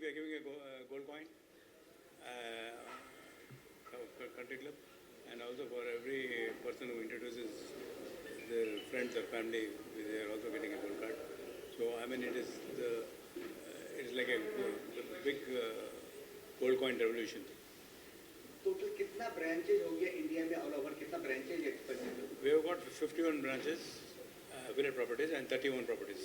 we are giving a gold coin, country club, and also for every person who introduces their friends or family, they are also getting a gold card. So I mean, it is like a big gold coin revolution. Total कितना branches हो गया India में all over कितना branches expensive We have got 51 branches, affiliate properties, and 31 properties.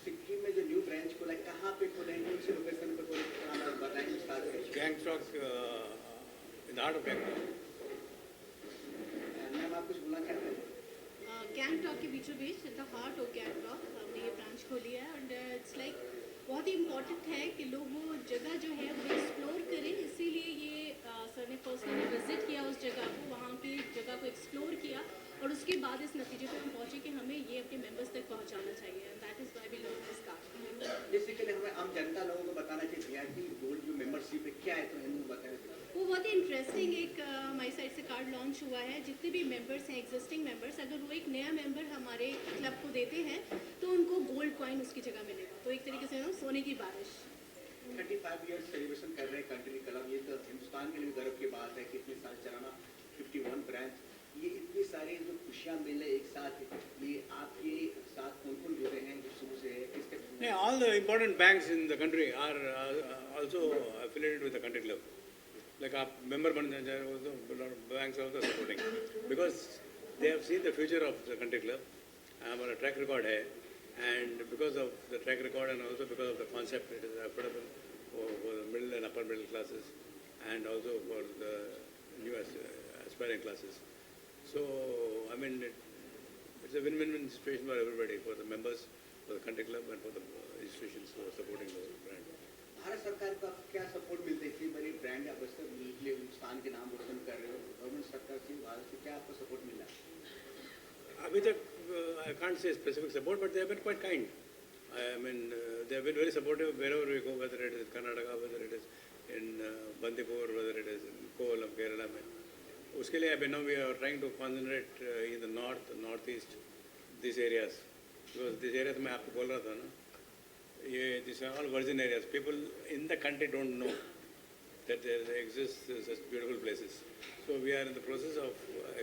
Sikkim में जो new branch खोला है कहाँ पे खोला है कौन सी लोकेशन पे खोला है बताएं विस्तार से Gangtok, in the heart of Gangtok. Ma'am आप कुछ बोलना चाहते हैं गैंगटॉक के बीचों बीच द हार्ट ऑफ गैंगटॉक हमने ये ब्रांच खोली है एंड इट्स लाइक बहुत ही इम्पोर्टेंट है कि लोग वो जगह जो है वो एक्सप्लोर करें, इसीलिए ये सर ने पर्सनली विजिट किया उस जगह को, वहाँ की जगह को एक्सप्लोर किया और उसके बाद इस नतीजे पे हम पहुँचे कि हमें ये अपने मेंबर्स तक पहुँचाना चाहिए and that is why we love this card. Basically हमें आम जनता लोगों को बताना चाहिए कि गोल्ड जो मेंबरशिप है क्या है तो हमें बताना चाहिए। वो बहुत ही इंटरेस्टिंग एक हमारी साइड से कार्ड लॉन्च हुआ है। जितने भी मेंबर्स हैं एग्जिस्टिंग मेंबर्स, अगर वो एक नया मेंबर हमारे क्लब को देते हैं तो उनको गोल्ड कॉइन उसकी जगह मिलेगा, तो एक तरीके से सोने की बारिश। 35 इयर्स सेलिब्रेशन कर रहे हैं कंट्री क्लब, ये तो हिंदुस्तान के लिए गर्व की बात है कि इतने साल चलाना 51 ब्रांच, ये इतनी सारी जो खुशियाँ मिले एक साथ, ये आपके साथ कौन कौन जुड़े हैं जो शुरू से है किसके? Yeah, all the important banks in the country are also affiliated with the country club. Like our member also, banks are also supporting because they have seen the future of the country club. Our track record hai, and because of the track record and also because of the concept, it is affordable for the middle and upper middle classes, and also for the new aspiring classes. So I mean, it's a win-win situation for everybody, for the members, for the country club, and for the institutions who are supporting the brand. Bharat सरकार का क्या support मिलता है? इतनी बड़ी brand आप हिंदुस्तान के नाम रोशन कर रहे हो, गवर्नमेंट सरकार से भारत से क्या आपको सपोर्ट मिला? अभी तक I can't say specific support, but they have been quite kind. I mean, they have been very supportive wherever we go, whether it is Karnataka, whether it is in Bandipur, whether it is in Kollam, Kerala. उसके लिए अभी now we are trying to concentrate in the north, northeast, these areas. Because these areas मैं आपको बोल रहा था ना, ये these are all virgin areas. People in the country don't know that there exists such beautiful places. So we are in the process of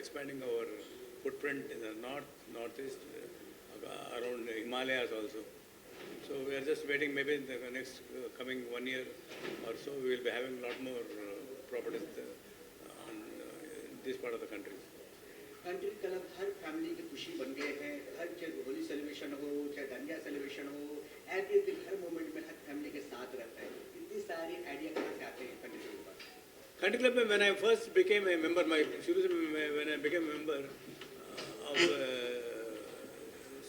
expanding our footprint in the north, northeast, around Himalayas also. So we are just waiting, maybe in the next coming 1 year or so, we will be having a lot more properties on this part of the country. Country club her family की खुशी बन गए हैं, हर चाहे Holi celebration हो, चाहे dandiya celebration हो, everything हर moment में हर फैमिली के साथ रहता है। इतनी सारी आइडिया कहाँ से आते हैं कंट्री क्लब पर? Country club में when I first became a member, शुरू से when I became a member of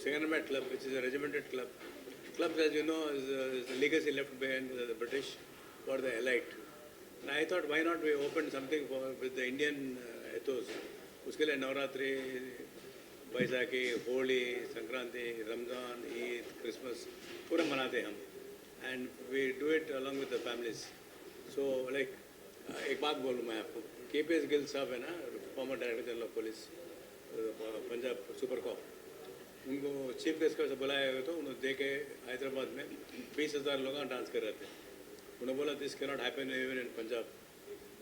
Second Club, which is a regimented club. Club, as you know, is a legacy left behind the British for the elite. And I thought, why not we open something with the Indian ethos? उसके लिए Navratri, Baisakhi, Holi, Sankranti, Ramzan, Eid, Christmas पूरा मनाते हम, and we do it along with the families. So like एक बात बोलूँ मैं आपको, KPS गिल साहब है ना, farmer director general of police Punjab super cop, उनको चीफ गेस्ट का बुलाया गया तो उन्होंने देखे हैदराबाद में 20,000 लोग डांस कर रहे थे। उन्होंने बोला this can not happen even in Punjab.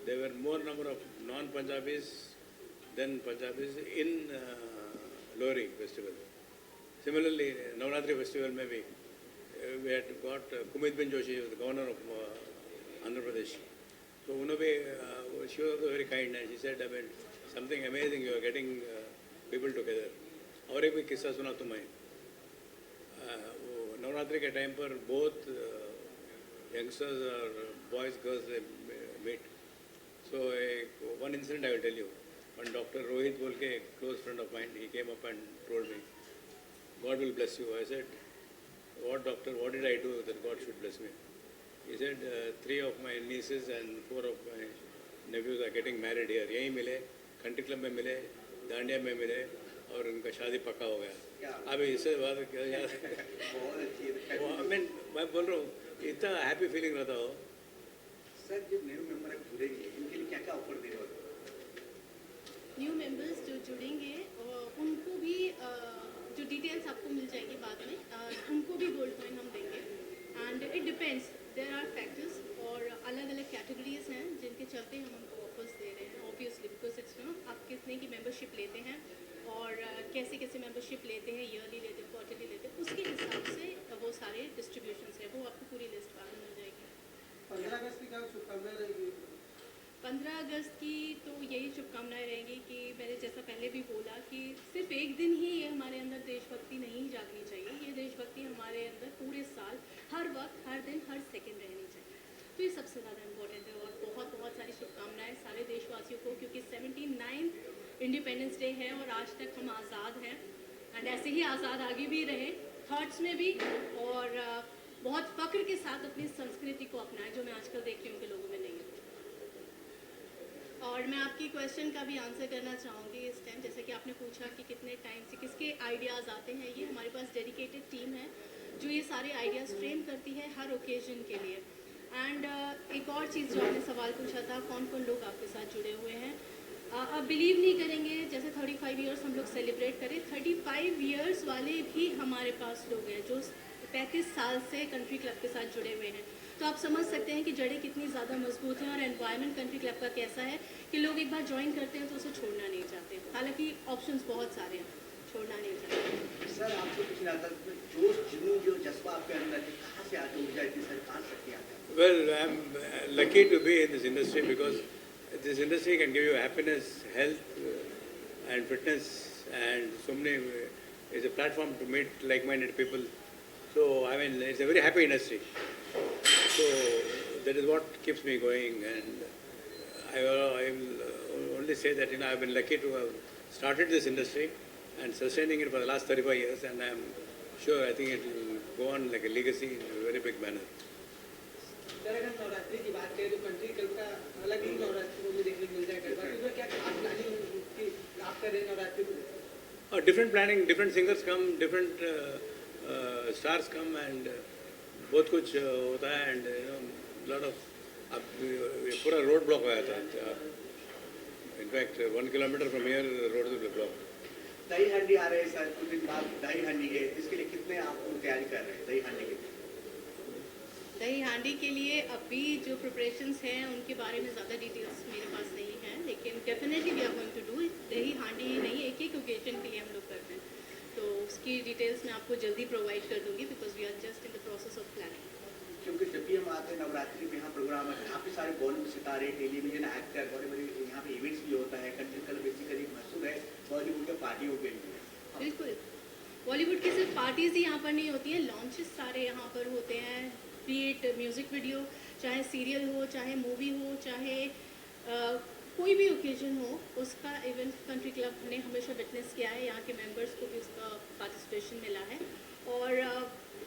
There were more number of non Punjabis than Punjabis in Lohri festival. Similarly Navratri festival में भी we had got Kumud Ben Joshi, the governor of Andhra Pradesh. So उन्होंने she was also very kind and she said, I mean, something amazing, you are getting people together. और एक भी किस्सा सुना तुम्हें, वो नवरात्रि के टाइम पर both youngsters or boys, girls they meet. So one incident I will tell you. One Dr. Rohit बोल के close friend of mine, he came up and told me, God will bless you. I said, what doctor, what did I do that God should bless me? He said, 3 of my nieces and 4 of my nephews are getting married here. यहीं मिले, country club में मिले, दांडिया में मिले और उनका शादी पक्का हो गया। अब इससे बात क्या याद वो मैं बोल रहा हूँ इतना हैप्पी फीलिंग रहता हो। सर जब न्यू मेंबर जुड़ेंगे इनके लिए क्या क्या ऑफर दे रहे हो? न्यू मेंबर्स जो जुड़ेंगे उनको भी जो डिटेल्स आपको मिल जाएगी बाद में, उनको भी गोल्ड कॉइन हम देंगे and it depends there are factors और अलग अलग कैटेगरीज हैं जिनके चलते हम उनको ऑफर्स दे रहे हैं ऑब्वियसली बिकॉज इट्स नो आप कितने की मेंबरशिप लेते हैं और कैसे कैसे मेंबरशिप लेते हैं ईयरली लेते हैं क्वार्टरली लेते हैं उसके हिसाब से वो सारे डिस्ट्रीब्यूशंस हैं वो आपको पूरी लिस्ट बाद में मिल जाएगी 15 अगस्त की क्या शुभकामनाएं रहेगी? 15 अगस्त की तो यही शुभकामनाएं रहेंगी कि मैंने जैसा पहले भी बोला कि सिर्फ एक दिन ही ये हमारे अंदर देशभक्ति नहीं जागनी चाहिए ये देशभक्ति हमारे अंदर पूरे साल हर वक्त हर दिन हर सेकंड रहनी चाहिए तो ये सबसे ज़्यादा इम्पोर्टेंट है और बहुत बहुत सारी शुभकामनाएं सारे देशवासियों को क्योंकि 79 इंडिपेंडेंस डे है और आज तक हम आज़ाद हैं एंड ऐसे ही आज़ाद आगे भी रहे थॉट्स में भी और बहुत फख्र के साथ अपनी संस्कृति को अपनाएं जो मैं आजकल देख रही हूँ कि लोगों में नहीं है और मैं आपकी क्वेश्चन का भी आंसर करना चाहूँगी इस टाइम जैसे कि आपने पूछा कि कितने टाइम से किसके आइडियाज़ आते हैं ये हमारे पास डेडिकेटेड टीम है जो ये सारे आइडियाज़ फ्रेम करती है हर ओकेजन के लिए एंड एक और चीज़ जो आपने सवाल पूछा था कौन कौन लोग आपके साथ जुड़े हुए हैं आप बिलीव नहीं करेंगे जैसे 35 इयर्स हम लोग सेलिब्रेट करें 35 इयर्स वाले भी हमारे पास लोग हैं जो 35 साल से कंट्री क्लब के साथ जुड़े हुए हैं तो आप समझ सकते हैं कि जड़ें कितनी ज़्यादा मजबूत हैं और एनवायरनमेंट कंट्री क्लब का कैसा है कि लोग एक बार ज्वाइन करते हैं तो उसे छोड़ना नहीं चाहते हालांकि ऑप्शंस बहुत सारे हैं छोड़ना नहीं चाहते सर आपसे पूछना था जोश जुनून जो जज्बा आपके अंदर है कहाँ से आते ऊर्जा इतनी सर कहाँ से आती है? Well, I'm lucky to be in this industry because this industry can give you happiness, health, and fitness, and so many. It's a platform to meet like-minded people. So I mean, it's a very happy industry. So that is what keeps me going, and I will only say that I've been lucky to have started this industry and sustaining it for the last 35 years, and I'm sure I think it will go on like a legacy in a very big manner. Sir अगर नवरात्रि की बात करें तो country club का अलग ही नवरात्रि को भी देखने को मिल जाए गरबा तो क्या खास प्लानिंग की आप कर रहे हैं नवरात्रि को? Different planning, different singers come, different stars come, and बहुत कुछ होता है, and lot of अब ये पूरा रोड ब्लॉक हुआ था. In fact, 1 kilometer from here, road will be blocked. दही हांडी आ रहे हैं सर कुछ दिन बाद दही हांडी के इसके लिए कितने आप तैयारी कर रहे हैं दही हांडी के? दही हांडी के लिए अभी जो प्रिपरेशंस हैं उनके बारे में ज़्यादा डिटेल्स मेरे पास नहीं है लेकिन definitely we are going to do Dahi Handi नहीं एक एक ओकेजन के लिए हम लोग करते हैं तो उसकी डिटेल्स मैं आपको जल्दी प्रोवाइड कर दूंगी because we are just in the process of planning क्योंकि जब भी हम आते हैं नवरात्रि में यहाँ प्रोग्राम है काफ़ी सारे बॉलीवुड सितारे टेलीविजन एक्टर बड़े बड़े यहाँ पे इवेंट्स भी होता है कंट्री क्लब बेसिकली मशहूर है बॉलीवुड के पार्टियों के लिए. बिल्कुल बॉलीवुड की सिर्फ पार्टीज़ ही यहाँ पर नहीं होती हैं लॉन्चेस सारे यहाँ पर होते हैं बीट म्यूज़िक वीडियो चाहे सीरियल हो चाहे मूवी हो चाहे कोई भी ओकेजन हो उसका इवेंट कंट्री क्लब ने हमेशा विटनेस किया है यहाँ के मेंबर्स को भी उसका पार्टिसिपेशन मिला है और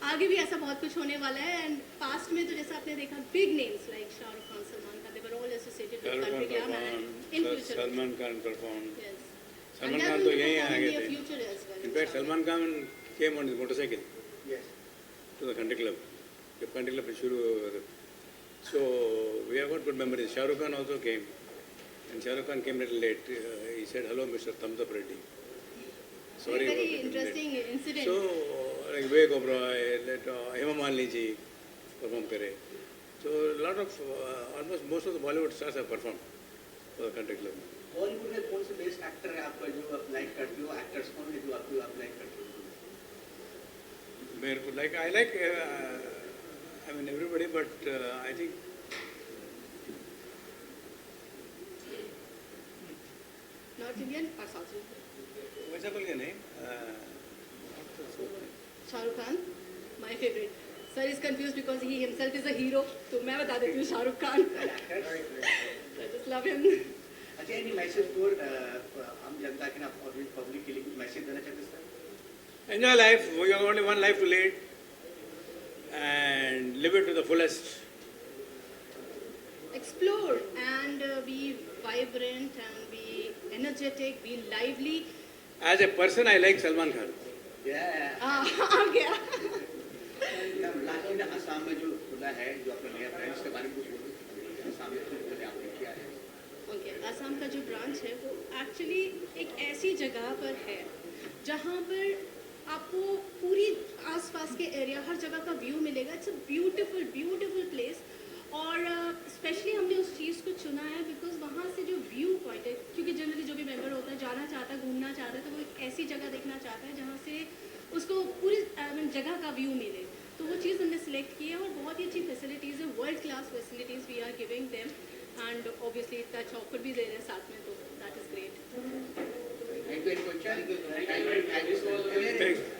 आगे भी ऐसा बहुत कुछ होने वाला है एंड पास्ट में तो जैसा आपने देखा big names like Shahrukh Khan Salman Khan they were all associated with country club and in future Salman Khan performed. Yes Salman Khan तो यहीं आ गए थे. Future as well In fact, Salman Khan came on his motorcycle Yes. to the country club. The country club is शुरू हुआ था. So we have got good memories. Shah Rukh Khan also came, and Shah Rukh Khan came a little late. He said, "Hello, Mr. Thumbs Up Reddy." Sorry very about the interesting delay. incident So like Vivek Oberoi, let Hema Malini ji perform करे. So a lot of almost most of the Bollywood stars have performed for the country club. Bollywood में कौन से best actor है आपका जो आप like करते हो एक्टर्स कौन है जो आपको आप लाइक करते हो? मेरे को like I like I mean everybody, but I think north Indian और साउथ इंडियन वैसा बोल के नहीं. Shahrukh Khan my favourite sir is confuse because he himself is a hero तो मैं बता देती हूँ Shahrukh Khan I just love him अच्छा एनी मैसेज फॉर हम जनता के ना पब्लिक के लिए कुछ मैसेज देना चाहते हैं sir? Enjoy life. We have only one life to lead, and live it to the fullest. explore and be vibrant and be energetic be lively As a person, I like Salman Khan. आ गया last में असम में जो खुला है जो अपना नया branch के बारे में कुछ बोलो असम में खुले आपने किया है. ओके असम का जो ब्रांच है वो एक्चुअली एक ऐसी जगह पर है जहाँ पर आपको पूरी आसपास के एरिया हर जगह का व्यू मिलेगा it's a beautiful beautiful place उसको पूरी जगह का व्यू मिले। तो वो चीज़ हमने सेलेक्ट की है और बहुत ही अच्छी फैसिलिटीज़ है, world class facilities we are giving them and obviously इतना ऑफर भी दे रहे हैं साथ में, तो that is great. Thank you. Any question? Thank you. Thanks.